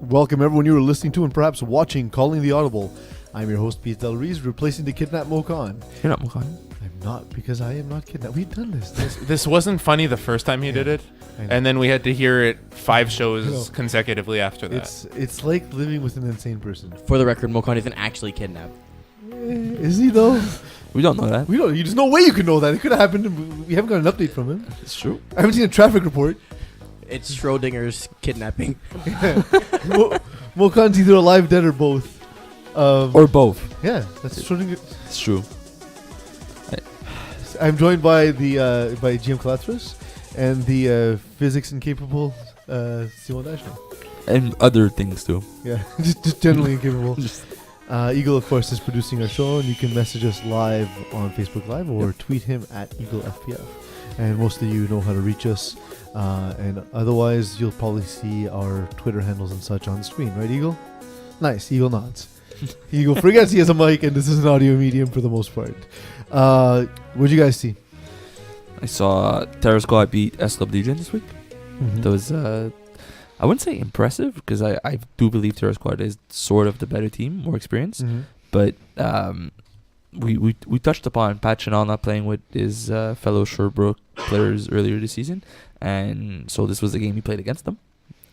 Welcome everyone you are listening to and perhaps watching Calling the Audible. I'm your host, Peeze Del Rees, replacing the kidnapped Mokan. You're not Mokan. I'm not, because I am not kidnapped. We've done this. This wasn't funny the first time he did it, and then we had to hear it 5 shows consecutively after that. It's like living with an insane person. For the record, Mokan isn't actually kidnapped. Is he though? We don't know that. We don't. There's no way you can know that. It could have happened. We haven't got an update from him. It's true. I haven't seen a traffic report. It's Schrodinger's kidnapping. Mokan's either alive, dead, or both. Or both. Yeah, that's Schrodinger. It's true. I'm joined by the by GM Kalatros and the physics incapable Simon Dashner. And other things too. Yeah, just generally incapable. Eagle, of course, is producing our show, and you can message us live on Facebook Live or tweet him at EagleFPF. And most of you know how to reach us. And otherwise, you'll probably see our Twitter handles and such on the screen, right, Eagle? Nice, Eagle nods. Eagle forgets he has a mic, and this is an audio medium for the most part. What'd you guys see? I saw Terror Squad beat S Club DJ this week. Mm-hmm. That was, I wouldn't say impressive, because I do believe Terror Squad is sort of the better team, more experienced. Mm-hmm. But we touched upon Pat Chanel not playing with his fellow Sherbrooke players earlier this season. And so this was the game he played against them.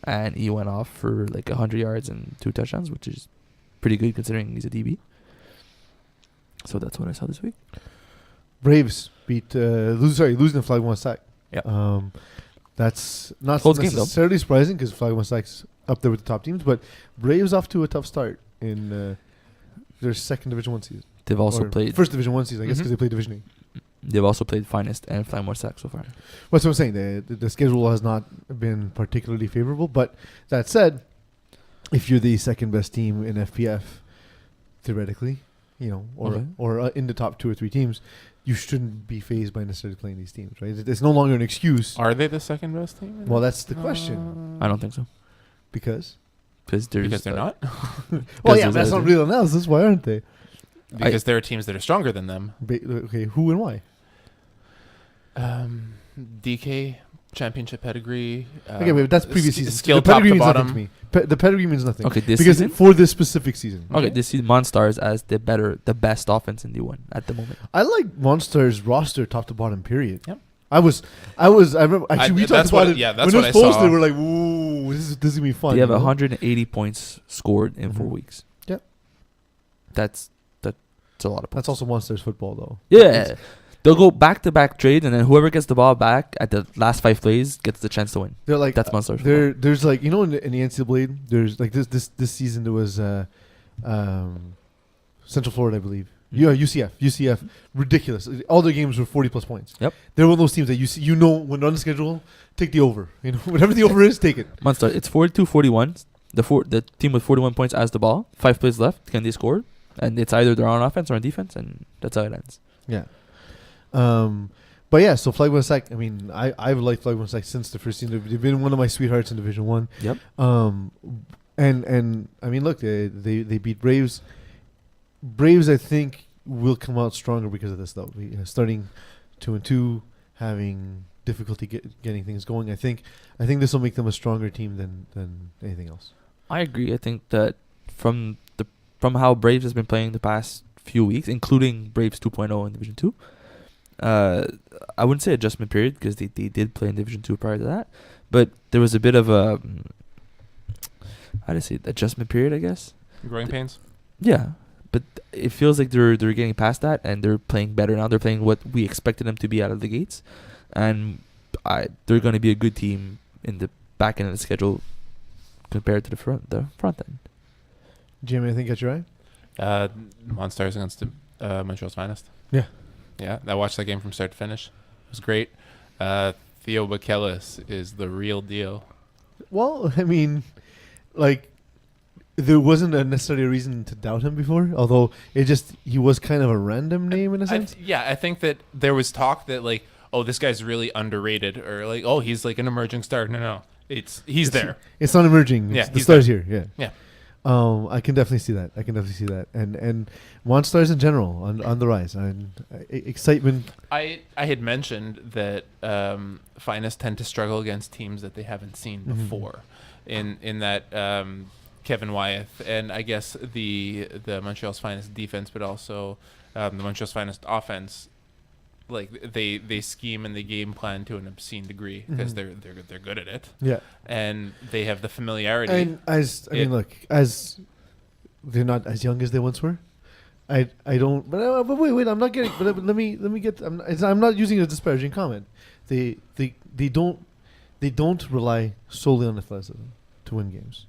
And he went off for like 100 yards and 2 touchdowns, which is pretty good considering he's a DB. So that's what I saw this week. Braves beat losing the Flag One Sack. Yeah. That's not Close game, necessarily surprising because Flag One Sack's up there with the top teams, but Braves off to a tough start in their second Division 1 season. They've also played first Division 1 season, I guess, because they played Division 8. They've also played Finest and Flymore Sack so far. That's what I'm saying. The schedule has not been particularly favorable, but that said, if you're the second best team in FPF, theoretically, or in the top 2 or 3 teams, you shouldn't be fazed by necessarily playing these teams, right? It's no longer an excuse. Are they the second best team? Well, that's the question. I don't think so. Because they're not. Well, yeah, that's not real analysis. Why aren't they? Because there are teams that are stronger than them. Okay, who and why? DK championship pedigree. Okay, wait, that's previous season. Skill The top pedigree to means bottom. nothing to me. The pedigree means nothing. Okay, this because season? for this specific season. Okay, this season Monstars as the best offense in D1 at the moment. I like Monsters roster top to bottom. Period. Yep. I remember actually we talked about it. Yeah, that's when what it was I posted. saw. We're like, ooh, this is gonna be fun. They have 180 points scored in 4 Mhm. weeks. Yep. That's a lot of points. That's also Monsters football, though. Yeah. They'll go back-to-back trades, and then whoever gets the ball back at the last 5 plays gets the chance to win. They're like That's Monsters football. There's like in the NCAA, there's like this season there was Central Florida, I believe. Yeah, UCF, ridiculous. All their games were 40+ points. Yep. They're one of those teams that when on the schedule, take the over. Whatever the over is, take it. Monster, it's 42-41. The team with 41 points has the ball. 5 plays left. Can they score? And it's either they're on offense or on defense, and that's how it ends. Yeah. But yeah, so Flag One Sack. I mean, I've liked Flag One Sack since the first season. They've been one of my sweethearts in Division 1. Yep. And I mean, look, they beat Braves. Braves, I think, will come out stronger because of this, though. Starting 2-2, having difficulty getting things going. I think this will make them a stronger team than anything else. I agree. I think that from how Braves has been playing the past few weeks, including Braves 2.0 in Division 2, I wouldn't say adjustment period because they did play in Division 2 prior to that, but there was a bit of a adjustment period, I guess. Growing pains. Yeah, but it feels like they're getting past that and they're playing better now. They're playing what we expected them to be out of the gates, and they're going to be a good team in the back end of the schedule compared to the front end. Jim, anything catch your eye? Monstars against Montreal's Finest. Yeah. Yeah, I watched that game from start to finish. It was great. Theo Bakelis is the real deal. Well, I mean, like, there wasn't necessarily a reason to doubt him before, although he was kind of a random name in a sense. I think that there was talk that, like, oh, this guy's really underrated, or like, oh, he's like an emerging star. No. He's there. It's not emerging. Yeah, the star's here. Yeah. I can definitely see that. And Monstars in general on the rise. And excitement. I had mentioned that Finest tend to struggle against teams that they haven't seen before. In that Kevin Wyeth and I guess the Montreal's Finest defense, but also the Montreal's Finest offense. Like they scheme and they game plan to an obscene degree because they're good at it. Yeah. And they have the familiarity. And as they're not as young as they once were. I don't. But wait. I'm not getting. But let me get. I'm not using a disparaging comment. They don't rely solely on athleticism to win games.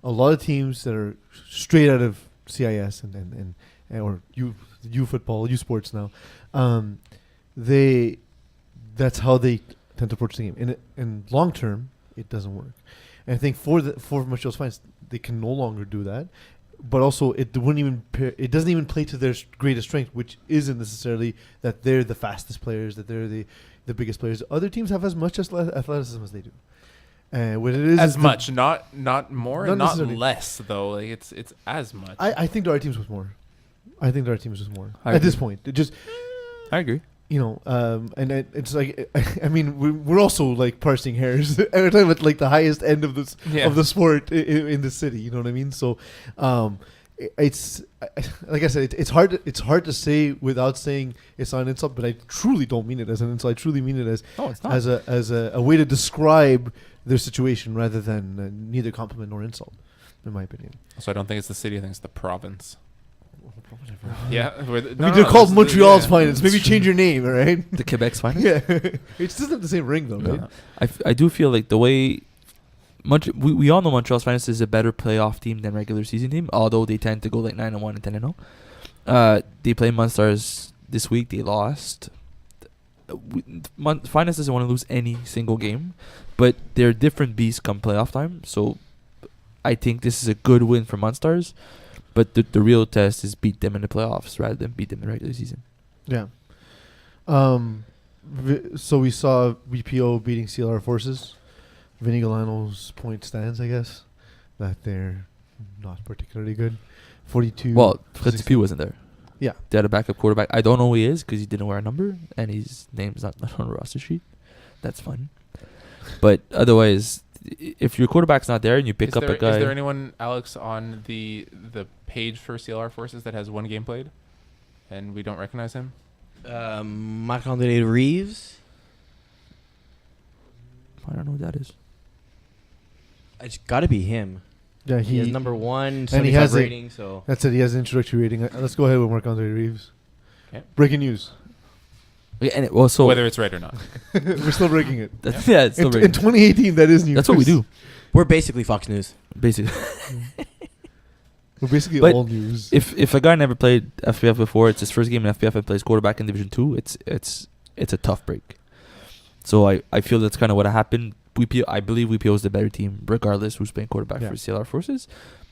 A lot of teams that are straight out of CIS and or U football, U sports now, that's how they tend to approach the game. In long term, it doesn't work. And I think for Montreal's Finest, they can no longer do that. But also, it doesn't even play to their greatest strength, which isn't necessarily that they're the fastest players, that they're the biggest players. Other teams have as much athleticism as they do. What it is as much, not more, not and not necessarily. less though. Like it's as much. I think there are teams with more. At agree. this point. It just, I agree. It's like, I mean, we're also like parsing hairs every time at like the highest end of this of the sport in the city. You know what I mean? So, it's like I said, it's hard to say without saying it's not an insult, but I truly don't mean it as an insult. I truly mean it as a way to describe their situation rather than neither compliment nor insult, in my opinion. So I don't think it's the city. I think it's the province. Yeah, they're called Montreal's Finest. Maybe change your name, all right? The Quebec's Finest. Yeah, it doesn't have the same ring though, right? I do feel like the way we all know Montreal's Finest is a better playoff team than regular season team, although they tend to go like 9-1 and 10-0. They play Monstars this week. They lost. Finest doesn't want to lose any single game, but they're different beasts come playoff time. So I think this is a good win for Monstars. But the real test is beat them in the playoffs rather than beat them in the regular season. Yeah. So we saw VPO beating CLR Forces. Vinny Galano's point stands, I guess, that they're not particularly good. 42. Well, Fritz Pugh wasn't there. Yeah. They had a backup quarterback. I don't know who he is because he didn't wear a number and his name's not on the roster sheet. That's fun. But otherwise, if your quarterback's not there and you pick up a guy... Is there anyone, Alex, on the page for CLR Forces that has one game played and we don't recognize him? Marc-André Reeves? I don't know who that is. It's got to be him. Yeah, he has number 1, and he has rating. So that's it. He has an introductory rating. Let's go ahead with Marc-André Reeves. Okay. Breaking news. Yeah, and whether it's right or not. We're still breaking it. It's still breaking. In 2018, that is news. That's what we do. We're basically Fox News. Basically. We're basically but all news. If a guy never played FPF before, it's his first game in FPF and plays quarterback in Division 2, it's a tough break. So I feel that's kind of what happened. I believe WPO is the better team, regardless who's playing quarterback for CLR Forces.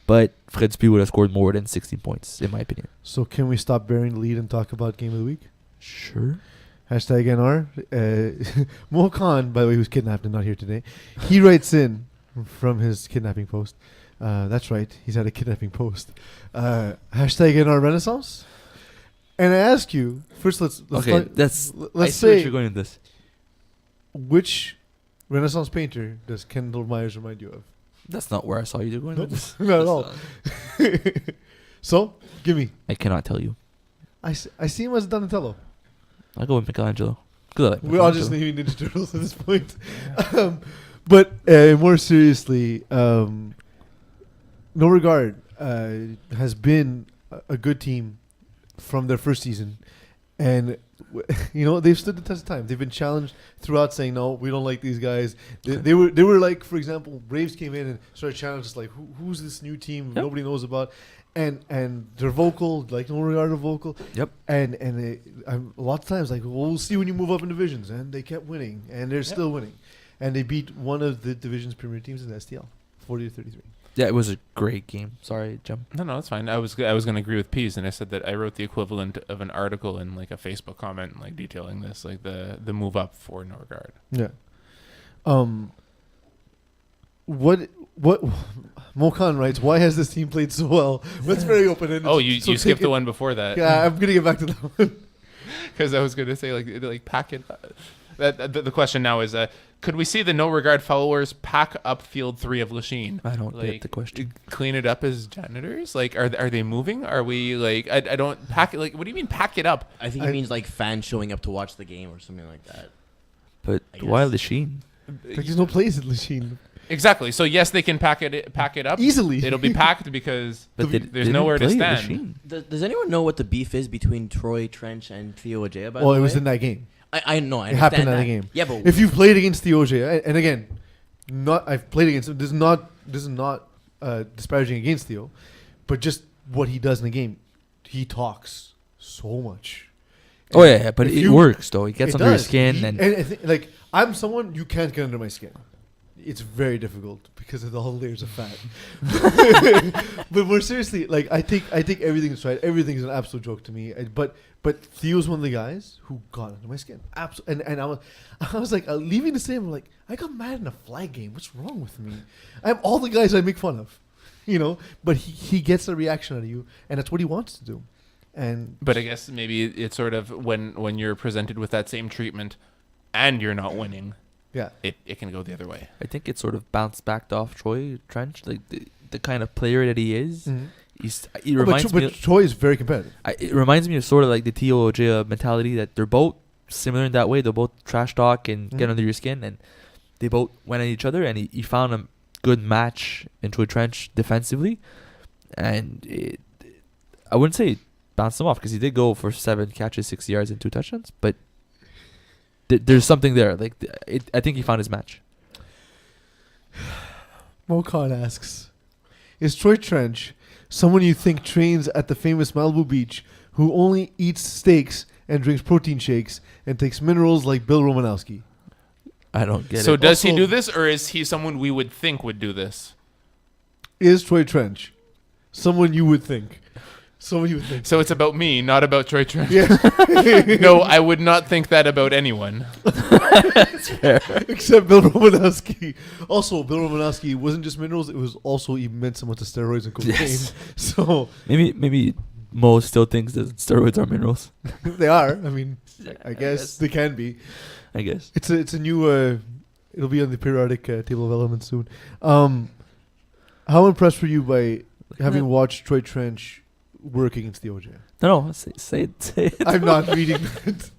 But Fred P would have scored more than 16 points, in my opinion. So can we stop bearing the lead and talk about Game of the Week? Sure. Hashtag NR. Mo Khan, by the way, who's kidnapped and not here today, he writes in from his kidnapping post. That's right, he's had a kidnapping post. Hashtag NR Renaissance. And I ask you, first let's okay, let's I see say what you're going with this. Which Renaissance painter does Kendall Myers remind you of? That's not where I saw you going with this. Not at all. So, give me. I cannot tell you. I see him as Donatello. I'll go with Michelangelo. Like We're all just naming Ninja Turtles at this point. But more seriously, No Regard has been a good team from their first season. And, they've stood the test of time. They've been challenged throughout saying, no, we don't like these guys. They were like, for example, Braves came in and started challenging us like, who's this new team nobody knows about? And they're vocal, like No Regard are vocal. Yep. And they, a lot of times, like, well, we'll see when you move up in divisions. And they kept winning. And they're still winning. And they beat one of the division's premier teams in the STL, 40-33. Yeah, it was a great game. Sorry, Jim. No, that's fine. I was going to agree with Peeze, and I said that I wrote the equivalent of an article in like a Facebook comment, like detailing this, like the move up for No Regard. Yeah. What what Mokan writes, why has this team played so well? That's very open-ended. Oh, you So skipped take the it- one before that. Yeah, I'm gonna get back to that one. Because I was going to say, like pack it. The question now is, could we see the no regard followers pack up field 3 of Lachine? I don't Like, get the question. clean it up as janitors? Like, are they moving? Are we like? I don't pack it. Like, what do you mean pack it up? I think it means like fans showing up to watch the game or something like that. But I why guess. the Sheen? Like, there's no place in Lachine. Exactly. So yes, they can pack it up Easily. It'll be packed because But there's didn't nowhere to play stand. Lachine. Does anyone know what the beef is between Troy Trench and Theo Ojea? By Well, the it was way? in that game. I know. I It happened understand at a that. game. Yeah, but If you've played against the OJ, and again, I've played against him. This is not disparaging against Theo, but just what he does in the game, he talks so much. Oh yeah, but if it you- works though. He gets It under your does. skin He- and I think, like, I'm someone you can't get under my skin. It's very difficult because of the whole layers of fat. But more seriously, like, I think everything is right. Everything is an absolute joke to me. But Theo's one of the guys who got under my skin. And I was like, leaving the same. Like, I got mad in a flag game. What's wrong with me? I'm all the guys I make fun of, But he gets a reaction out of you, and that's what he wants to do. And But I guess maybe it's sort of when you're presented with that same treatment, and you're not winning, yeah, it can go the other way. I think it sort of bounced back off Troy Trench, like the kind of player that he is. Mhm. He reminds me. But Troy is very competitive. It reminds me of sort of like the Theo Ojea mentality that they're both similar in that way. They're both trash talk and get Mhm. under your skin, and they both went at each other. And he found a good match in Troy Trench defensively, and I wouldn't say it bounced him off because he did go for 7 catches, 60 yards, and 2 touchdowns. But there's something there. Like I think he found his match. Mokan asks, is Troy Trench someone you think trains at the famous Malibu beach who only eats steaks and drinks protein shakes and takes minerals like Bill Romanowski? I don't get So it. does he Also- do this, or is he someone we would think would do this? Is Troy Trench someone you would think? Someone you would think. So it's about me, not about Troy Trent. Yeah. No, I would not think that about anyone. Except Bill Romanowski. Also, Bill Romanowski wasn't just minerals, it was also immense amounts of steroids and cocaine. Yes. So Maybe Mo still thinks that steroids are minerals. they are. I mean, I guess they can be. I guess. It's a new. It'll be on the periodic table of elements soon. How impressed were you by having watched Troy Trench work against the OJ? No, say it. I'm not reading that.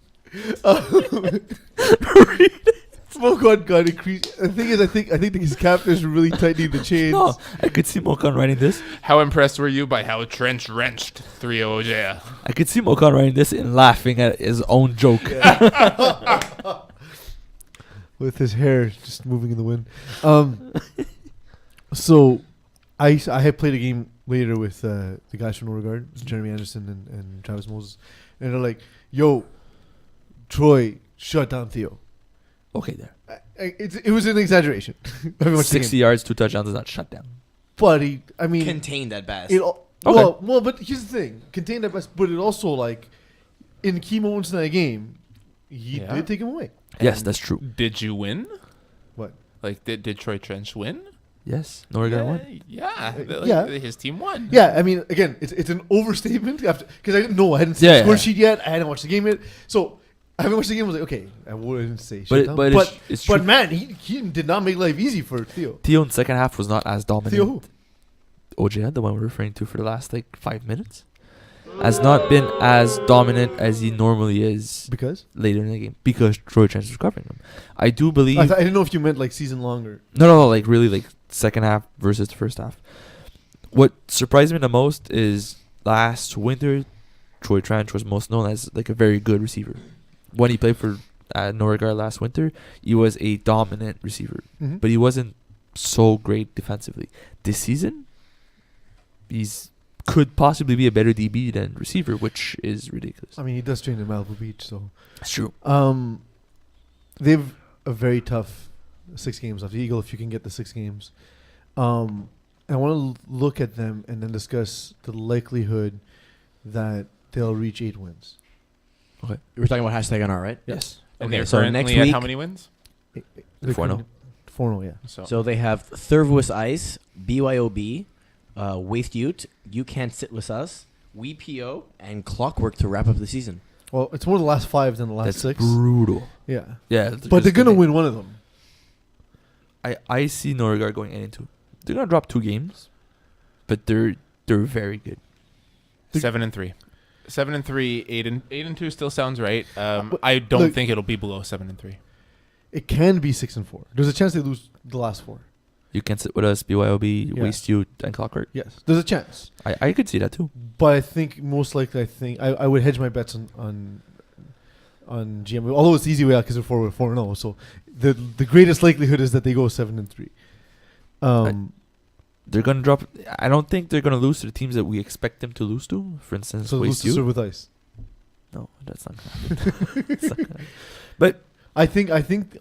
Smoke on gun increased. The thing is, I think his captors were really tightening the chains. No, I could see Mokan writing this. How impressed were you by how Trench wrenched 3 Ojea? I could see Mokan writing this and laughing at his own joke. With his hair just moving in the wind. So I had played a game later with the guys from No Regard, Jeremy Anderson and Travis Moses, and they're like, "Yo, Troy, shut down Theo." Okay, there. It was an exaggeration. Having watched the 60 game. yards, 2 touchdowns is not shut down. But I mean, contained at best. well, but here's the thing: contained at best, but it also, like, in key moments in that game, he Yeah. did take him away. Yes, that's true. Did you win? What? Like, did Troy Trench win? Yes, Norgard won. Yeah. Yeah. His team won. Yeah, I mean, again, it's an overstatement because I didn't know. I hadn't seen Yeah, the score yeah. sheet yet. I hadn't watched the game yet. So I haven't watched the game. I was like, okay, I wouldn't say shut down. But it's true. But man, he did not make life easy for Theo. Theo in the second half was not as dominant. Theo who? Ojea, the one we're referring to for the last 5 minutes, has not been as dominant as he normally is Because? later in the game because Troy Trench was covering him. I do believe. I didn't know if you meant like season long or. No, really second half versus the first half. What surprised me the most is last winter, Troy Trench was most known as a very good receiver. When he played for Norgard last winter, he was a dominant receiver, Mhm. but he wasn't so great defensively. This season, could possibly be a better DB than receiver, which is ridiculous. I mean, he does train in Malibu Beach, so. It's true. They've a very tough 6 games left. The Eagle, if you can get the 6 games. I want to look at them and then discuss the likelihood that they'll reach 8 wins. We're talking about hashtag NR, right? Yes. And Okay, they're so currently next at week- how many wins? They're 4-0. currently 4-0, yeah. So they have Thurvus Ice, BYOB, Waste Ute, You Can't Sit With Us, WePO, and Clockwork to wrap up the season. Well, it's more the last 5 than the last That's 6. brutal. Yeah. Yeah, But they're going to win one of them. I see Norgard going 8-2. They're gonna drop 2 games, but they're very good. 7-3. 7-3, 8-2 still sounds right. I don't think it'll be below 7-3. It can be 6-4. There's a chance they lose the last 4. You Can Sit With Us, BYOB, Yeah. Waste You, and Clockwork. Yes, there's a chance. I could see that too. But I think most likely, I would hedge my bets on GM. Although it's the easy way out because they're 4-0. So the greatest likelihood is that they go 7-3. They're gonna drop. I don't think they're gonna lose to the teams that we expect them to lose to. For instance, So lose Waste to You. serve with ice. No, that's not gonna happen. It's not gonna happen. But I think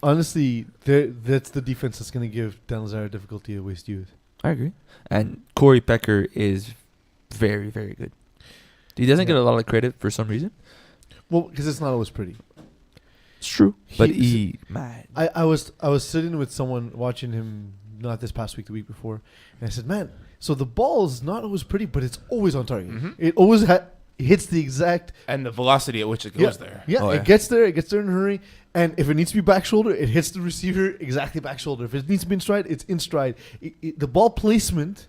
honestly, that's the defense that's going to give Dan Lazare difficulty at Waste Youth. I agree. And Corey Pecker is very, very good. He doesn't get a lot of credit for some reason. Well, because it's not always pretty. It's true, but man. I was sitting with someone watching him, not this past week, the week before, and I said, man, so the ball's not always pretty, but it's always on target. Mm-hmm. It always hits the exact... And the velocity at which it goes there. Yeah, Oh, yeah. It gets there in a hurry. And if it needs to be back shoulder, it hits the receiver exactly back shoulder. If it needs to be in stride, it's in stride. The ball placement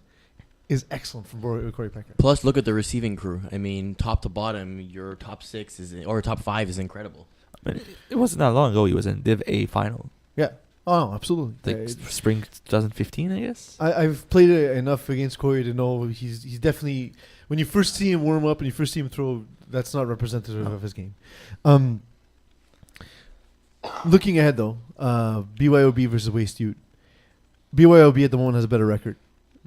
is excellent from Corey Pecker. Plus, look at the receiving crew. I mean, top to bottom, your top 6 or top 5 is incredible. I mean, it wasn't that long ago. He was in Div A final, Yeah. Oh, absolutely. like spring 2015, I guess. I've played enough against Corey to know he's definitely, when you first see him warm up and you first see him throw, that's not representative of his game. Looking ahead though, BYOB versus Waste Youth. BYOB at the moment has a better record,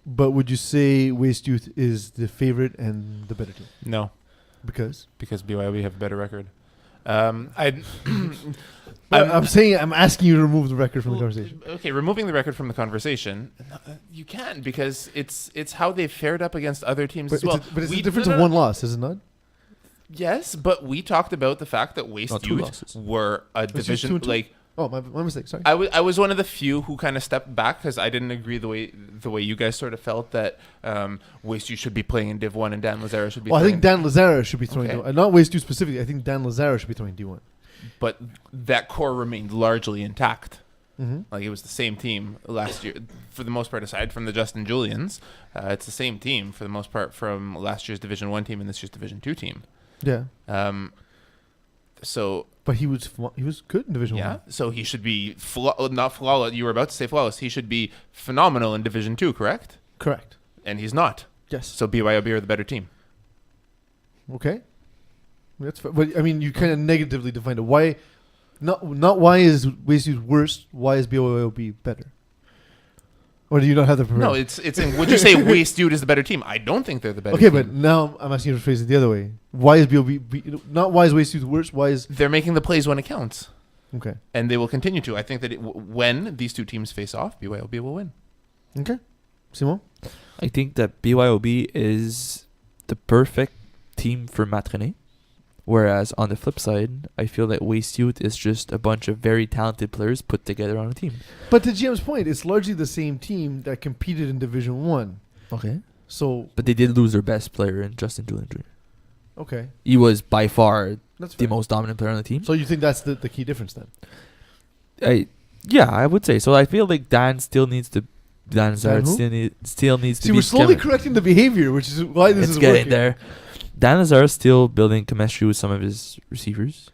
but would you say Waste Youth is the favorite and the better team? No, Because BYOB have a better record. I'm asking you to remove the record from the conversation. Okay, removing the record from the conversation, you can, because it's how they've fared up against other teams as well. But it's a difference of one loss, is it not? Yes, but we talked about the fact that Waste Two Youth losses. were a division 2-2? like. Oh, my mistake. Sorry. I was one of the few who kind of stepped back because I didn't agree the way you guys sort of felt that Waste Youth should be playing in Div 1 and Dan Lazare should be. Well, I playing think Dan Lazare should be throwing, Okay. not Waste Youth specifically. I think Dan Lazare should be throwing D1. But that core remained largely intact. Mm-hmm. Like it was the same team last year, for the most part. Aside from the Justin Julians, it's the same team for the most part from last year's Division 1 team and this year's Division 2 team. Yeah. So But he was good in Division 1. yeah, so he should be not flawless. You were about to say flawless. He should be phenomenal in Division 2, correct? Correct. And he's not. Yes. So BYOB are the better team. Okay. That's fair. But I mean, you kind of negatively defined it. Why? Not why is Waste Youth worse? Why is BYOB better? Or do you not have the? No, it's in. Would you say Waste Youth is the better team? I don't think they're the better. Okay, team. but now I'm asking you to phrase it the other way. Why is BYOB not? Why is Waste Youth worse? Why is they're making the plays when it counts, okay? and they will continue to. I think that when these two teams face off, BYOB will win. Okay, Simon. I think that BYOB is the perfect team for Matrané. Whereas on the flip side, I feel that Waste Youth is just a bunch of very talented players put together on a team. But to GM's point, it's largely the same team that competed in Division 1. Okay. So But they did lose their best player in Justin Julian Jr. okay, He was by far that's the fair. most dominant player on the team. So you think that's the key difference then? I would say so. I feel like Dan still needs to. Dan Zard who? still needs to. See, be we're slowly Kevin. correcting the behavior, which is why this It's is getting working. there. Dan Lazare is still building chemistry with some of his receivers.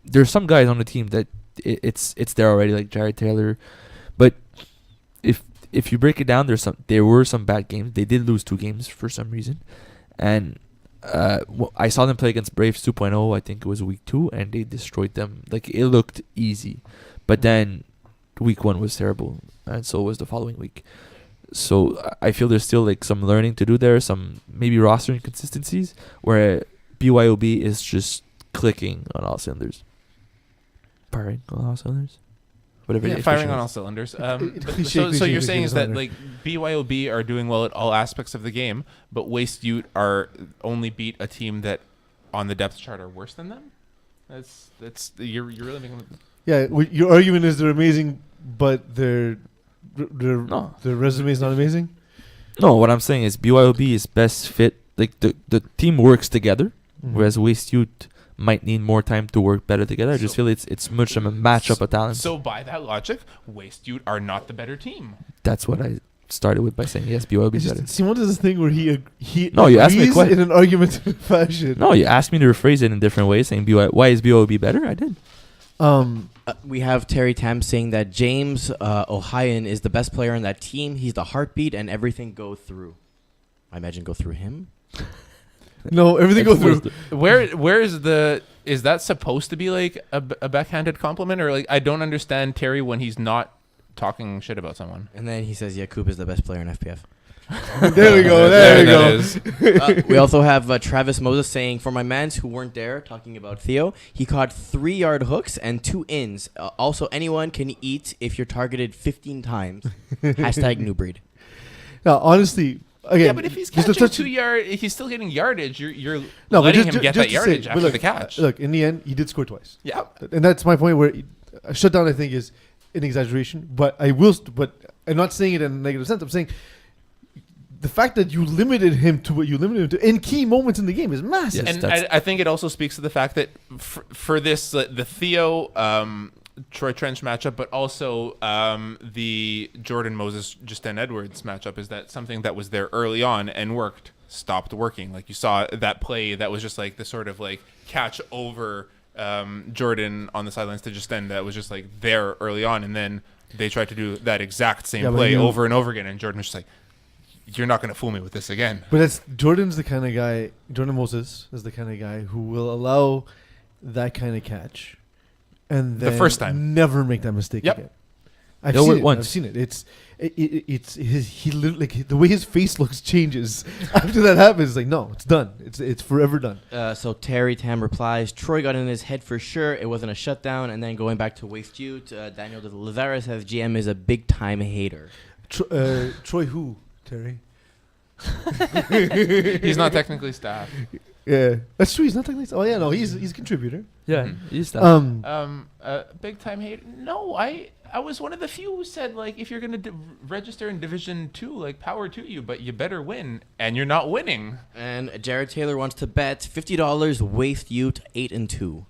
There's some guys on the team that it's there already, like Jared Taylor. But if you break it down, there were some bad games. They did lose 2 games for some reason, and I saw them play against Braves 2.0. I think it was week 2, and they destroyed them. Like it looked easy, but then week 1 was terrible, and so was the following week. So I feel there's still like some learning to do there, some maybe roster inconsistencies where BYOB is just clicking on all cylinders. Firing on all cylinders? Whatever Yeah, the firing expression on is. all cylinders. Cliche, You're saying is that designer. like BYOB are doing well at all aspects of the game, but Waste Youth are only beat a team that on the depth chart are worse than them? That's you're really making... Yeah, your argument is they're amazing but their No. resume is not amazing. No, what I'm saying is BYOB is best fit. Like the team works together, whereas Waste Youth might need more time to work better together. I just feel it's much of a matchup of talent. So by that logic, Waste Youth are not the better team. That's what I started with by saying yes, BYOB is better. Simon does this thing where he No, you asked me a agrees question. in an argumentative fashion. No, you asked me to rephrase it in different ways, saying why is BYOB better? I did. We have Terry Tam saying that James Ohian is the best player on that team. He's the heartbeat and everything go through. I imagine go through him. No, everything goes through. Where is that supposed to be like a backhanded compliment, or like I don't understand Terry when he's not talking shit about someone. And then he says Jakub is the best player in FPF. There we go. There we go. Is. We also have Travis Moses saying, for my mans who weren't there, talking about Theo, he caught 3-yard hooks and 2 ins. Also, anyone can eat if you're targeted 15 times. Hashtag new breed. Now, honestly, again, Yeah, but if he's just to catching touch- 2 yard, he's still getting yardage. You're No, but letting just- him get just that to say, yardage but after look, the catch. Look, in the end, he did score twice, Yeah. and that's my point. Where a shutdown, I think, is an exaggeration. But but I'm not saying it in a negative sense. I'm saying the fact that you limited him to what you limited him to in key moments in the game is massive. Yes. And that's- I think it also speaks to the fact that for this, the Theo Troy Trench matchup, but also the Jordan Moses Justin Edwards matchup, is that something that was there early on and worked, stopped working. Like you saw that play that was just like the sort of like catch over Jordan on the sidelines to Justin that was just like there early on, and then they tried to do that exact same Yeah, but play you- over and over again, and Jordan was just like, you're not going to fool me with this again. But that's Jordan's the kind of guy. Jordan Moses is the kind of guy who will allow that kind of catch, and The then first time. never make that mistake Yep. again. I've They'll seen work it. once. I've seen it. It's he literally, like, the way his face looks changes after that happens. Like, no, it's done. It's forever done. So Terry Tam replies, Troy got in his head for sure. It wasn't a shutdown. And then going back to Waste Youth, Daniel de Lazara says GM is a big time hater. Troy who? Terry. He's not technically staff. Yeah, that's true. He's not technically. Oh yeah, no, he's a contributor. Yeah, Mhm. he's that. Big time hate. No, I was one of the few who said, like, if you're gonna register in Division 2, like, power to you, but you better win, and you're not winning. And Jared Taylor wants to bet $50 Waste Youth 8-2.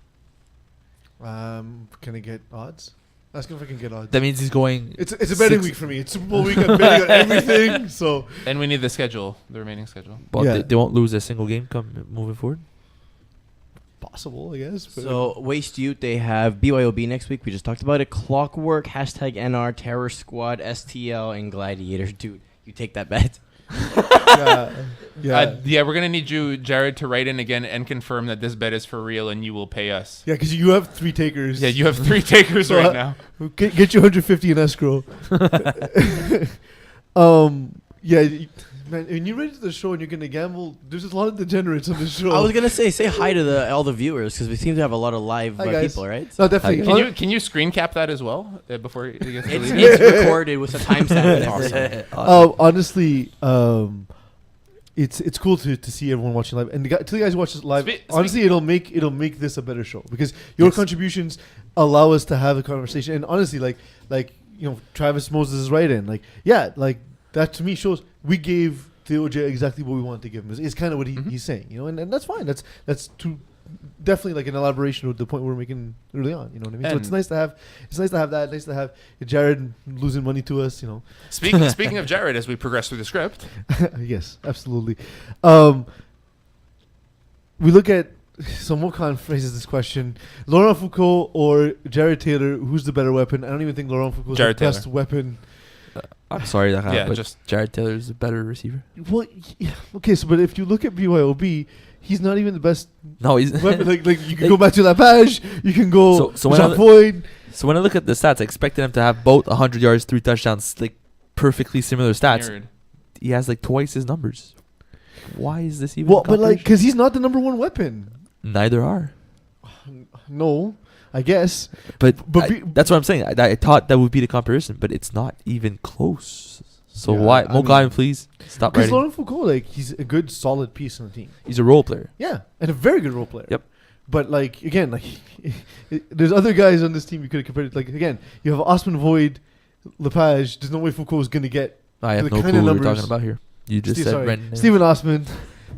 Can I get odds? Ask him if I can get odds. That means he's going. It's a betting 6 week for me. It's Super Bowl week. I'm betting on everything. So And we need the schedule, the remaining schedule. But Yeah. they won't lose a single game moving forward. possible, I guess. But So Waste Youth, they have BYOB next week. We just talked about it. Clockwork, hashtag NR, Terror Squad, STL, and Gladiator. Dude, you take that bet. yeah. We're gonna need you, Jared, to write in again and confirm that this bet is for real, and you will pay us. Yeah, because you have 3 takers. Yeah, you have 3 takers So, right now. Get you 150 in escrow. Yeah, man, when you're ready to the show and you're gonna gamble, there's a lot of degenerates on the show. I was going to say hi to all the viewers because we seem to have a lot of live Hi, guys. people, right? No, definitely. Can you screen cap that as well before it gets It's, deleted? it's recorded with a timestamp and everything. Honestly, it's cool to see everyone watching live, and to the guys who watch this live. Honestly, it'll make this a better show because your contributions allow us to have a conversation. And honestly, like Travis Moses is right in. Like that to me shows we gave Theo J exactly what we wanted to give him. Is kind of what he's saying, and that's fine. That's definitely like an elaboration of the point we're making early on. You know what I mean? So it's nice to have. It's nice to have that. Nice to have Jared losing money to us. Speaking of Jared, as we progress through the script, Yes, absolutely. We look at. So Mokan phrases this question: Laurent Foucault or Jared Taylor? Who's the better weapon? I don't even think Laurent Foucault is the best weapon. I'm sorry that happened, Yeah, but just- Jared Taylor is a better receiver. Well, yeah, okay. So, but if you look at BYOB, he's not even the best No, he's. weapon. Like you can go back to Lapage. You can go So when I Jean look- Floyd. So when I look at the stats, I expected him to have both 100 yards, 3 touchdowns, like perfectly similar stats. Jared. He has like twice his numbers. Why is this even? Well, but like, comparison? because he's not the number one weapon. Neither are. No, I guess. But But that's what I'm saying. I thought that would be the comparison, but it's not even close. So Yeah, why, I Mogan, mean- please stop Because writing. Laurent Foucault, like, he's a good, solid piece on the team. He's a role player. Yeah, and a very good role player. Yep. But like again, like there's other guys on this team you could have compared. Like again, you have Osman Void, Lepage. There's no way Foucault is gonna get. I have the no kind clue of what we're numbers- talking about here. You just said Brendan. Stephen Osman.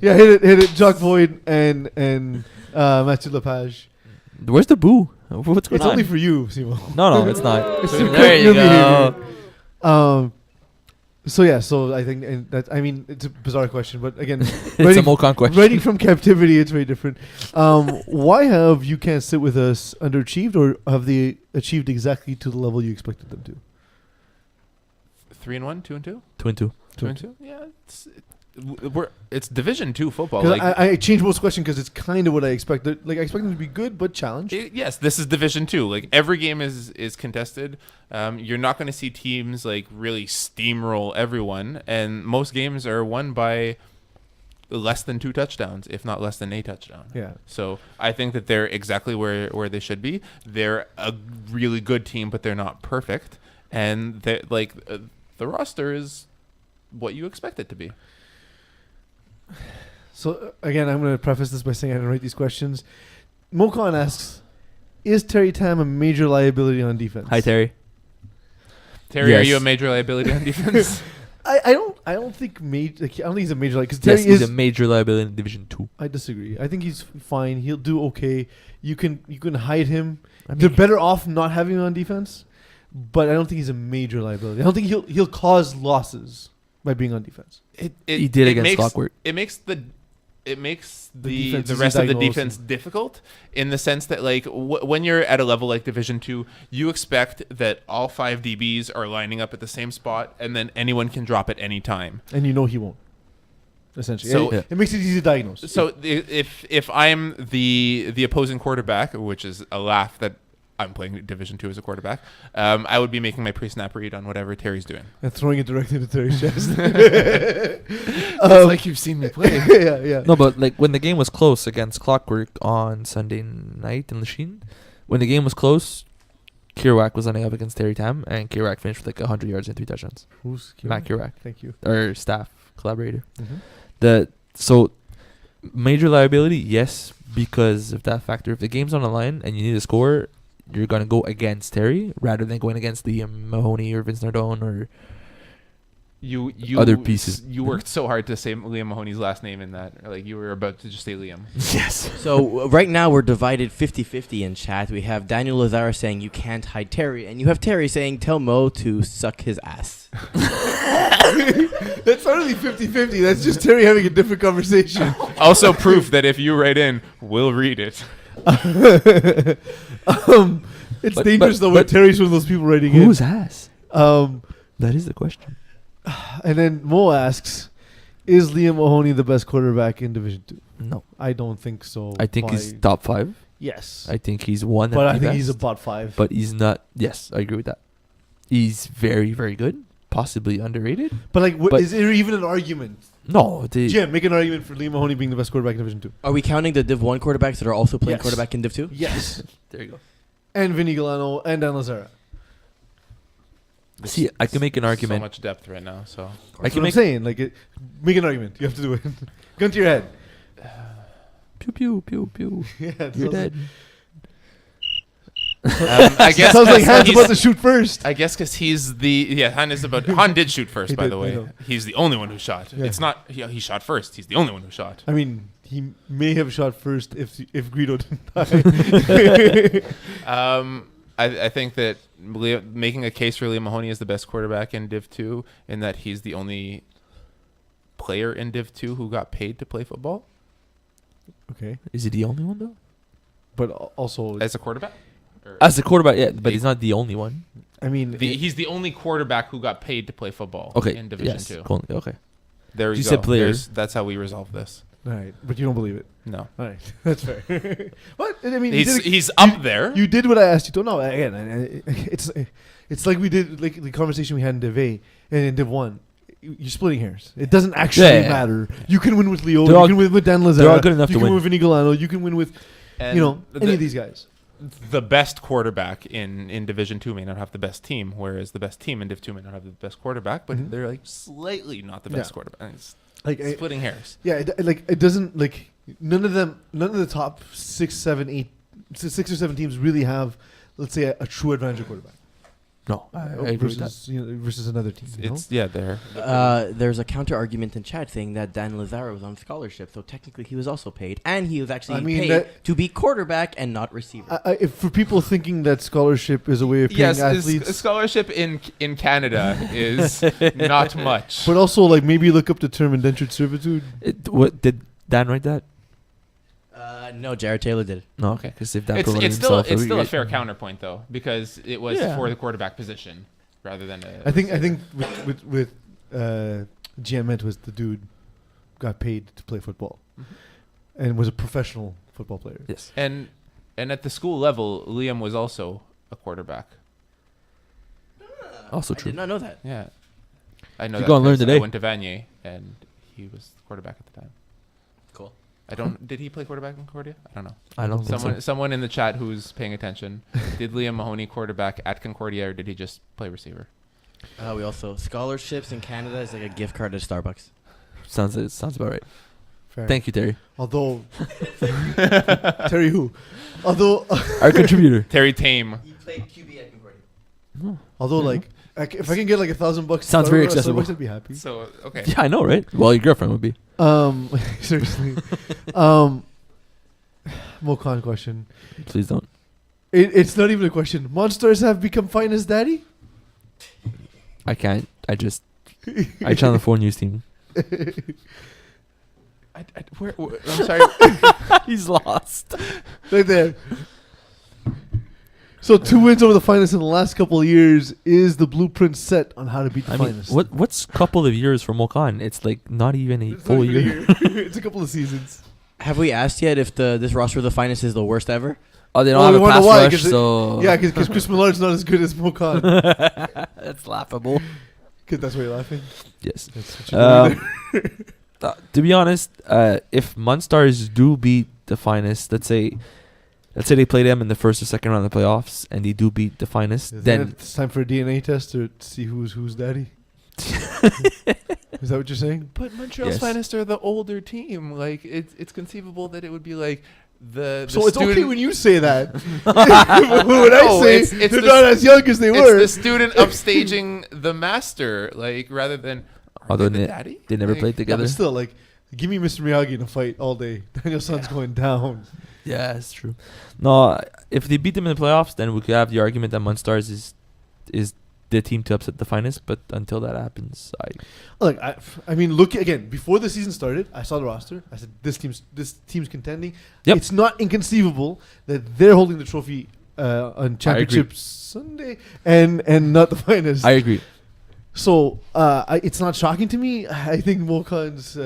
Yeah, hit it. Jock Void and Matthew Lepage. Where's the boo? What's going It's on? only for you, Simo. No, it's not. It's There you go. So yeah, so I think, and that, I mean, it's a bizarre question, but again, It's a writing, Mokan question. writing from captivity, it's very different. Why have You Can't Sit With Us underachieved, or have they achieved exactly to the level you expected them to? 3-1, 2-2, 2-2. 2-2. Yeah, it's Division 2 football. 'Cause Like, I changed most question because it's kind of what I expected. Like I expect them to be good but challenged. yes, this is Division 2. Like every game is contested. You're not going to see teams like really steamroll everyone, and most games are won by less than 2 touchdowns, if not less than a touchdown. Yeah. So I think that they're exactly where they should be. They're a really good team, but they're not perfect, and they the roster is what you expect it to be. So again, I'm going to preface this by saying I didn't write these questions. Mokan asks, "Is Terry Tam a major liability on defense?" Hi, Terry. Terry, Yes. are you a major liability on defense? I don't think major. Like, I don't think he's a major because Yes, Terry he's is. a major liability in Division 2. I disagree. I think he's fine. He'll do okay. You can hide him. I mean, They're better off not having him on defense, but I don't think he's a major liability. I don't think he'll cause losses by being on defense. He did against Clockwork. It makes the defense the is rest of the diagnosed. defense difficult in the sense that like when you're at a level like Division 2, you expect that all 5 DBs are lining up at the same spot, and then anyone can drop at any time. And you know he won't. Essentially, So- it makes it easy to diagnose. So if I'm the opposing quarterback, which is a laugh that I'm playing Division 2 as a quarterback, I would be making my pre-snap read on whatever Terry's doing. And throwing it directly into Terry's chest. It's like you've seen me play. yeah. No, but like when the game was close against Clockwork on Sunday night in Lachine, when the game was close, Kirawak was lining up against Terry Tam, and Kirawak finished with like 100 yards and 3 touchdowns. Who's Matt Kirawak, Thank you. our staff collaborator. Mm-hmm. So major liability, yes, because of that factor. If the game's on the line and you need a score, you're gonna go against Terry rather than going against Liam Mahoney or Vince Nardone or You Other pieces. You worked so hard to say Liam Mahoney's last name in that. Like you were about to just say Liam. yes. So right now we're divided 50-50 in chat. We have Daniel Lazara saying you can't hide Terry, and you have Terry saying tell Mo to suck his ass. That's not really 50-50. That's just Terry having a different conversation. Also proof that if you write in, we'll read it. It's But- dangerous though when but Terry's one of those people writing Whose ass? in. That is the question. And then Mo asks, "Is Liam Mahoney the best quarterback in Division 2?" No, I don't think so. I think by- he's top 5. yes, I think he's one. but of I the think best, he's about 5. But he's not. Yes, I agree with that. He's very, very good. Possibly underrated. But like, but- is there even an argument? No, Jim, make an argument for Liam Mahoney being the best quarterback in Division 2. Are we counting the Div 1 quarterbacks that are also playing Yes. quarterback in Div 2? Yes, there you go. and Vinny Galano and Dan Lazara. See, I can make an argument. So much depth right now. So I That's can what I'm make saying. Like, make an argument. You have to do it. Gun to your head. pew pew pew pew. Yeah, it You're sounds dead. I guess sounds like 'cause Han's he's- about to shoot first. I guess because Han did shoot first. He By did, the I way, know. he's the only one who shot. Yeah. It's not he shot first. He's the only one who shot. I mean, he may have shot first if Guido didn't die. I think that making a case for Liam Mahoney as the best quarterback in Div 2, in that he's the only player in Div 2 who got paid to play football Okay, Is he the only one though? but also, as a quarterback. As a quarterback, yeah, but he's not the only one. I mean, He's the only quarterback who got paid to play football Okay. in Division yes. 2. Cool. Okay. There you You go. said player. That's how we resolve this. all right, but you don't believe it. No. All right, that's fair. What? I mean, He's up there. You did what I asked you to. No, again, it's like we did, like the conversation we had in Div A and in Div 1. You're splitting hairs. It doesn't actually Yeah. matter. You can win with Leo. They're You all- can win with Dan Lazara. they're all good enough you to can win. with Vinny Galano. You can win with And any of these guys. the best quarterback in Division 2 may not have the best team, whereas the best team in Div 2 may not have the best quarterback, but Mhm. they're like slightly not the best Yeah. quarterback. It's Like splitting hairs. yeah, it doesn't like none of the top 6, 7, 8, 6 or 7 teams really have, let's say, a true advantage of quarterback. No, I agree with that. Versus another team. It's there. There's a counter argument in chat saying that Dan Lazaro was on scholarship, so technically he was also paid, and he was actually paid to be quarterback and not receiver. If for people thinking that scholarship is a way of paying athletes, a scholarship in Canada is not much. But also, like, maybe look up the term indentured servitude. What did Dan write that? No, Jared Taylor did. No, okay. Because if that it's still a fair counterpoint though, because it was for the quarterback position rather than. I think with Giamette was the dude got paid to play football, and was a professional football player. Yes, and at the school level, Liam was also a quarterback. Also I true. did not know that. Yeah, I know. You're that gonna learn because today. I went to Vanier, and he was the quarterback at the time. Cool. I don't. Did he play quarterback in Concordia? I don't know. I don't think so. Someone in the chat who's paying attention. Did Liam Mahoney quarterback at Concordia, or did he just play receiver? We also scholarships in Canada is like a gift card at Starbucks. Sounds about right. Fair. Thank you, Terry. Although Terry who? Although Our contributor. Terry Tame. He played QB at Concordia. although like if I can get like $1,000 Sounds very accessible. I'd be happy. So okay. Yeah, I know, right? Well, your girlfriend would be. Seriously. Mokan question. Please don't. It's not even a question. Monsters have become finest daddy? I can't. I channel the 4 news team. I'm sorry. He's lost. Right there. So 2 wins over the finest in the last couple of years is the blueprint set on how to beat the I mean, finest. what's couple of years for Mokan? It's like not even a It's full not even a year. It's a couple of seasons. Have we asked yet if this roster of the finest is the worst ever? Oh, they don't Oh, we have a wanna pass know why, rush, 'cause so Yeah, because Chris Millard's not as good as Mokan. that's laughable. Kid, that's why you're laughing. Yes. That's what you're doing there. To be honest, if Munstars do beat the finest, let's say they play them in the first or second round of the playoffs, and they do beat the finest, then it's time for a DNA test to see who's daddy. Is that what you're saying? But Montreal's Yes. finest are the older team. Like it's conceivable that it would be like the So it's okay student- when you say that. When I No, say it's they're the- not as young as they were. It's the student upstaging the master, like rather than Although the they- daddy. they never Like, played Yeah, together. but still, like, give me Mr. Miyagi in a fight all day. Daniel Son's going down. Yeah, it's true. No, if they beat them in the playoffs, then we could have the argument that Munstars is the team to upset the finest. But until that happens, Look, I mean, look again. Before the season started, I saw the roster. I said, this team's contending. Yep. It's not inconceivable that they're holding the trophy on Championship Sunday and not the finest. I agree. So it's not shocking to me. I think Mokan's.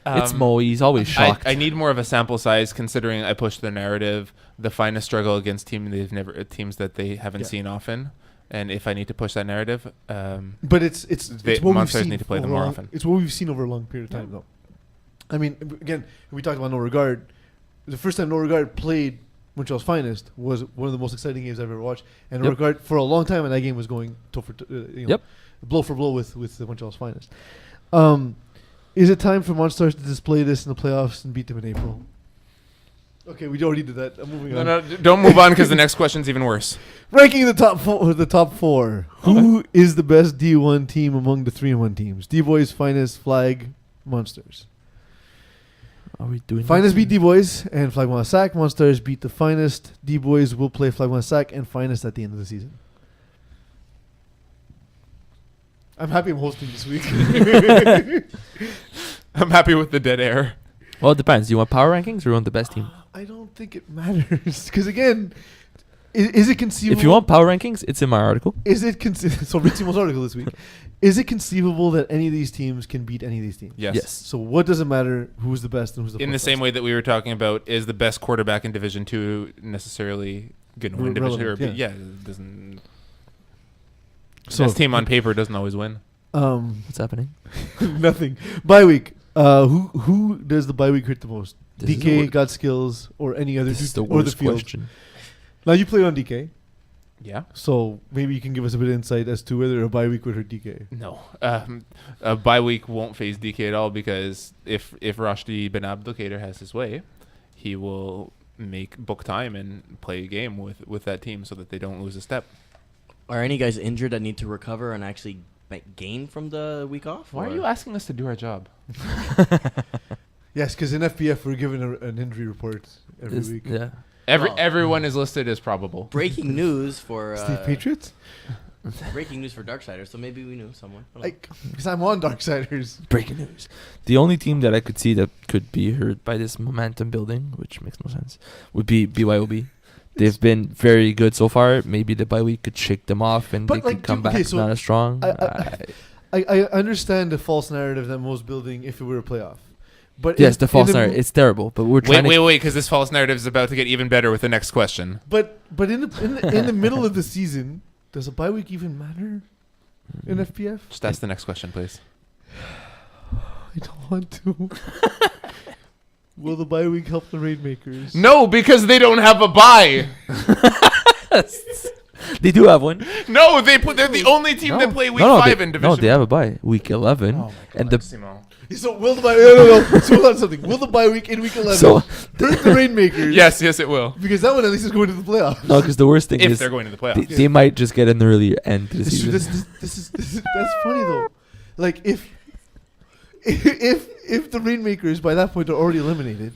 It's Mo. He's always shocked. I need more of a sample size, considering I pushed the narrative. The finest struggle against teams that they haven't Yeah. seen often, and if I need to push that narrative, But it's what we've Monsters seen need to play them over more a long- often. It's what we've seen over a long period of time, though. I mean, again, we talked about No Regard. The first time No Regard played Montreal's finest was one of the most exciting games I've ever watched. And No Yep. Regard, for a long time, and that game was going toe for Yep. blow for blow with the Montreal's finest. Is it time for Monstars to display this in the playoffs and beat them in April? Okay, we already did that. I'm moving on. No, don't move on because the next question's even worse. Ranking the top four. Who is the best D1 team among the 3-1 teams? D-Boys, Finest, Flag, Monsters. Are we doing Finest that? beat D-Boys and Flag won a sack. Monsters beat the Finest. D-Boys will play Flag won a sack and Finest at the end of the season. I'm happy I'm hosting this week. I'm happy with the dead air. Well, it depends. Do you want power rankings or you want the best team? I don't think it matters. Because again, is it conceivable? If you want power rankings, it's in my article. Is it so read Timo's article this week. Is it conceivable that any of these teams can beat any of these teams? Yes. So what does it matter who's the best and who's the In the same way that we were talking about, is the best quarterback in Division 2 necessarily going to win Division 2? Relevant, yeah. It doesn't. So Best team on paper doesn't always win. What's happening? nothing. Bye week. Who does the bye week hurt the most? This is DK, the God Skills, or any other This is the or the worst field? question. Now you played on DK. Yeah. So maybe you can give us a bit of insight as to whether a bye week would hurt DK. No. A bye week won't phase DK at all because if Rashdi Ben Abdelkader has his way, he will book time and play a game with that team so that they don't lose a step. Are any guys injured that need to recover and actually gain from the week off? Why or? are you asking us to do our job? Yes, because in FBF we're given an injury report every week. Yeah. Everyone is listed as probable. Breaking news for Steve Patriots? breaking news for Darksiders. So maybe we knew someone. Because I'm on Darksiders. Breaking news. The only team that I could see that could be hurt by this momentum building, which makes no sense, would be BYOB. They've been very good so far. Maybe the bye week could shake them off and they could come back so not as strong. I understand the false narrative that Mo's building if it were a playoff. But Yes, the false narrative. It's terrible, but we're trying Wait, because this false narrative is about to get even better with the next question. But in the middle of the season, does a bye week even matter in FPF? Just ask the next question, please. I don't want to. Will the bye week help the Rainmakers? No, because they don't have a bye. They do have one. No, they're the only team that play week 5 in division. No, they have a bye. Week 11. Oh my God, and the Simo. So will the bye? No. So hold on something. Will the bye week in week 11 So- hurt the Rainmakers? Yes, it will. Because that one at least is going to the playoffs. No, because the worst thing If is they're going to the playoffs. they might just get an early end to the This season. is that's funny though. Like if the Rainmakers by that point are already eliminated,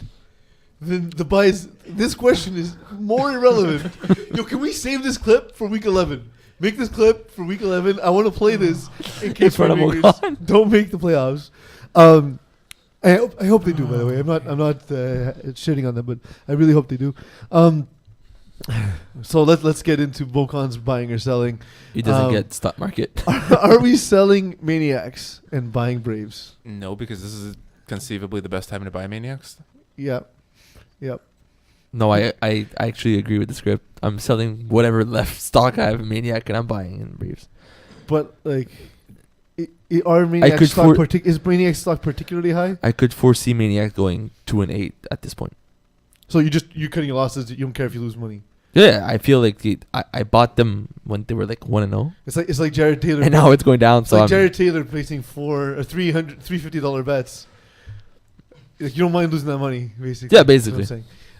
then the buys. This question is more irrelevant. Yo, can we save this clip for week 11? Make this clip for week 11. I want to play this in case front of Rainmakers Okan. don't make the playoffs. I hope they do. By the way, I'm not shitting on them, but I really hope they do. So let's get into Bokan's buying or selling. He doesn't get stock market. Are we selling Maniacs and buying Braves? No, because this is conceivably the best time to buy Maniacs. Yep. No, I actually agree with the script. I'm selling whatever left stock I have in Maniac and I'm buying in Braves. But like, are Maniac stock is Maniac stock particularly high? I could foresee Maniac going 2-8 at this point. So you're cutting your losses. You don't care if you lose money. Yeah, I feel like I bought them when they were like 1-0. It's like Jared Taylor. And now it's going down. It's So like Jared Taylor placing $350 bets. Like you don't mind losing that money, basically. Yeah, basically. That's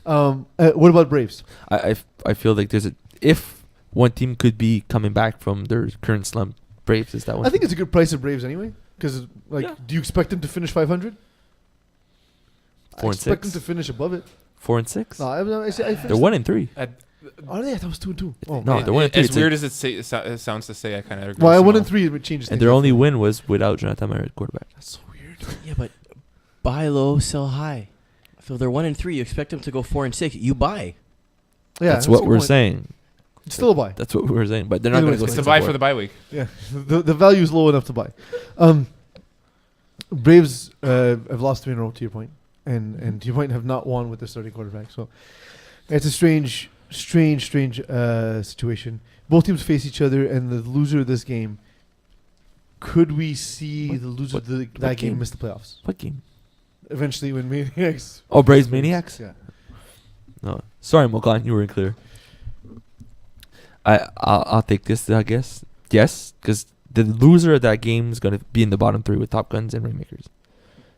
what I'm saying. What about Braves? I feel like if one team could be coming back from their current slump, Braves is that one. I think it's a good price of Braves anyway. Because do you expect them to finish 500? 4 and 6. I expect them to finish above it. 4 and 6. No, I They're 1-3. Are they? I thought it was 2-2. Oh, No, man. they're 1-3. As weird as it sounds to say, I kind of agree. Well, with 1-3 it changes. And things their up. only win was without Jonathan Meyer at quarterback. That's so weird. Yeah, but buy low, sell high. So they're 1-3. You expect them to go 4 and 6. You buy. Yeah, that's what a we're point. saying. It's still a buy. That's what we were saying. But they're not going to go Anyways, It's a 6 and buy 4. for the bye week. Yeah, the value is low enough to buy. Braves have lost 3 in a row to your point, and to your point have not won with their starting quarterback. So it's a strange situation. Both teams face each other, and the loser of this game. Could we see the loser of that game miss the playoffs? What game? Eventually, when Maniacs. Oh, Braves Maniacs? Yeah. No. Sorry, Mokan, you weren't clear. I'll take this, I guess. Yes, because the loser of that game is going to be in the bottom 3 with Top Guns and Rainmakers.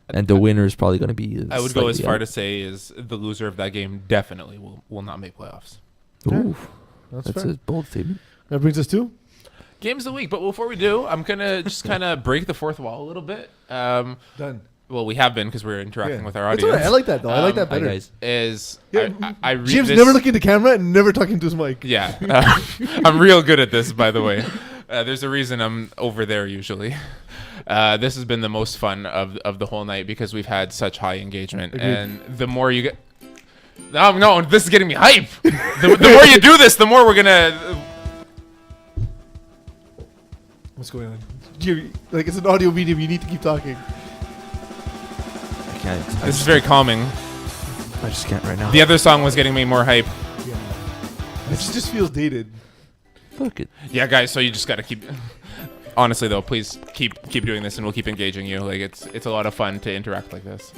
And the winner is probably going to be... I would go as far to say is the loser of that game definitely will not make playoffs. Ooh, That's that's fair. a bold statement. That brings us to Games of the week. But before we do, I'm going to just kind of break the fourth wall a little bit. done. Well, we have been because we're interacting Yeah. with our That's audience. all right. I like that though. I like that Hi, better. guys. I read Jim's this. never looking at the camera and never talking to his mic. Yeah, I'm real good at this, by the way. There's a reason I'm over there usually. This has been the most fun of the whole night because we've had such high engagement, Agreed. and the more you get, no, this is getting me hype. The more you do this, the more we're gonna. What's going on? Like it's an audio medium. You need to keep talking. I can't. This is very calming. I just can't right now. The other song was getting me more hype. Yeah. This just feels dated. Fuck it. Yeah, guys. So you just gotta keep. Honestly, though, please keep doing this, and we'll keep engaging you. Like it's a lot of fun to interact like this.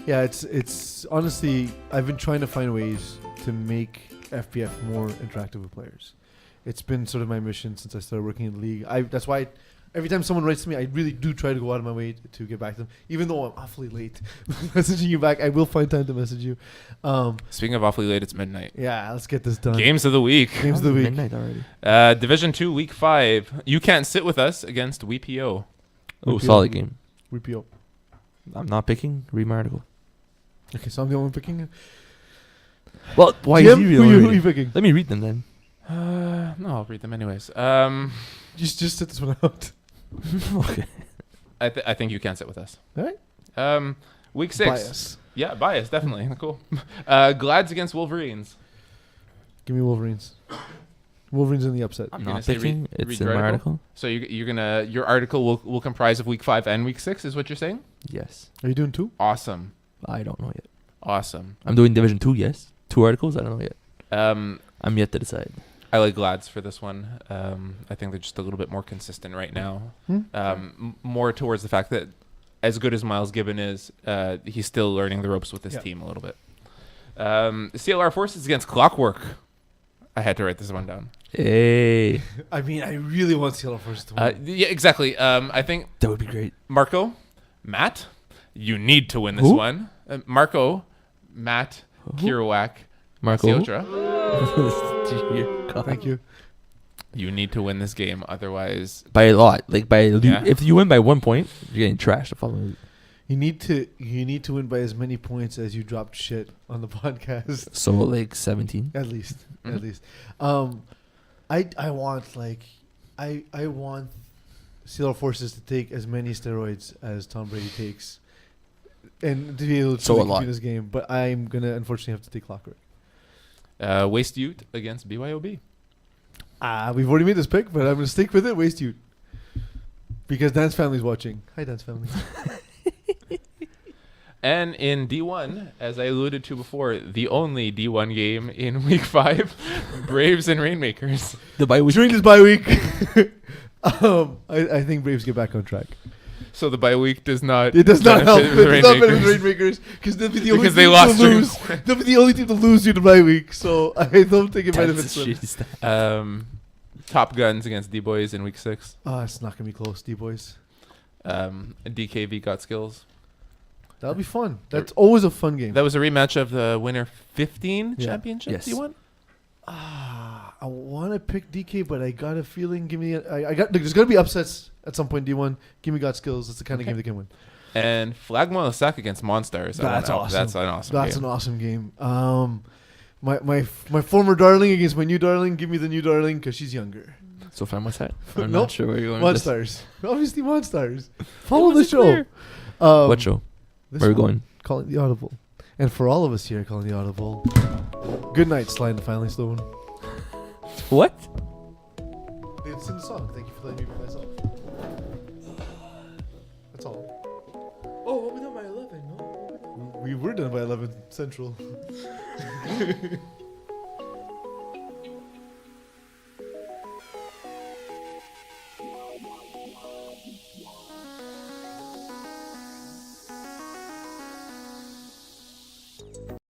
Yeah, it's honestly I've been trying to find ways to make FPF more interactive with players, it's been sort of my mission since I started working in the league. That's why every time someone writes to me, I really do try to go out of my way to get back to them, even though I'm awfully late messaging you back. I will find time to message you. Speaking of awfully late, it's midnight. Yeah, let's get this done. Games of the week. Games of the week. Midnight already. Division 2, Week 5. You can't sit with us against WPO. Oh, WPO. solid game. WPO. I'm not picking. Read my article. Okay, so I'm the only one picking. Well, why GM, is he who you reading? picking? Let me read them then. No, I'll read them anyways. Just sit this one out. Okay. I think you can sit with us. All right. Week 6. Bias. Yeah, bias, definitely. Cool. Glads against Wolverines. Give me Wolverines. Wolverines in the upset. I'm You're gonna not say picking. read It's your in my article? article. So your article will comprise of Week 5 and Week 6, is what you're saying? Yes. Are you doing 2? Awesome. I don't know yet. Awesome. I'm doing Division 2, yes. 2 articles, I don't know yet. Um, I'm yet to decide. I like Glads for this one. I think they're just a little bit more consistent right now. More towards the fact that as good as Miles Gibbon is, he's still learning the ropes with this team a little bit. CLR Forces against Clockwork. I had to write this one down. Hey. I mean, I really want CLR Forces to win. Yeah, exactly. I think That would be great. Marco, Matt, you need to win this Who? one. Marco, Matt, Kirawak, Marco. Siotra. Thank you. You need to win this game, otherwise. By a lot. Like Yeah. if you win by 1 point, you're getting trashed the following week. You need to win by as many points as you dropped shit on the podcast. So like 17. At least. Mhm. At least. I want CLR Forces to take as many steroids as Tom Brady takes, and to be able to So a compete lot. in this game. But I'm gonna unfortunately have to take Clockwork. Waste Ute against BYOB. We've already made this pick, but I'm gonna stick with it. Waste you, because Dan's family's watching. Hi, Dan's family. And in D1, as I alluded to before, the only D1 game in Week 5, Braves and Rainmakers. The bye week. During this bye week, I think Braves get back on track. So the bye week does not. It does not help. benefit It the does not benefit the Rainmakers. Rainmakers because they'll be the only Because they team lost to during lose. They'll be the only team to lose during the bye week. So I don't think it benefits them. Top Guns against D-Boys in Week 6. It's not gonna be close, D boys. DKV got skills. That'll be fun. That's always a fun game. That was a rematch of the winner 15 Yeah. championship Yes. D1. I want to pick DK, but I got a feeling. Give me. There's gonna be upsets at some point. D1. Give me God skills. That's the kind of game they can win. And Flagmo Sack against Monstars. That's awesome. That's an awesome That's game. an awesome game. My former darling against my new darling. Give me the new darling because she's younger. So far, what's that? I'm Nope. not sure where you're going with this. Monstars. Obviously, Monstars. Follow the show. What show? This Where are we one, going? Calling the Audible. And for all of us here calling the Audible, good night, Sly and the Family Stone. What? It's in the song. Thank you for letting me be myself. That's all. Oh, we're done by 11. No. We were done by 11 Central.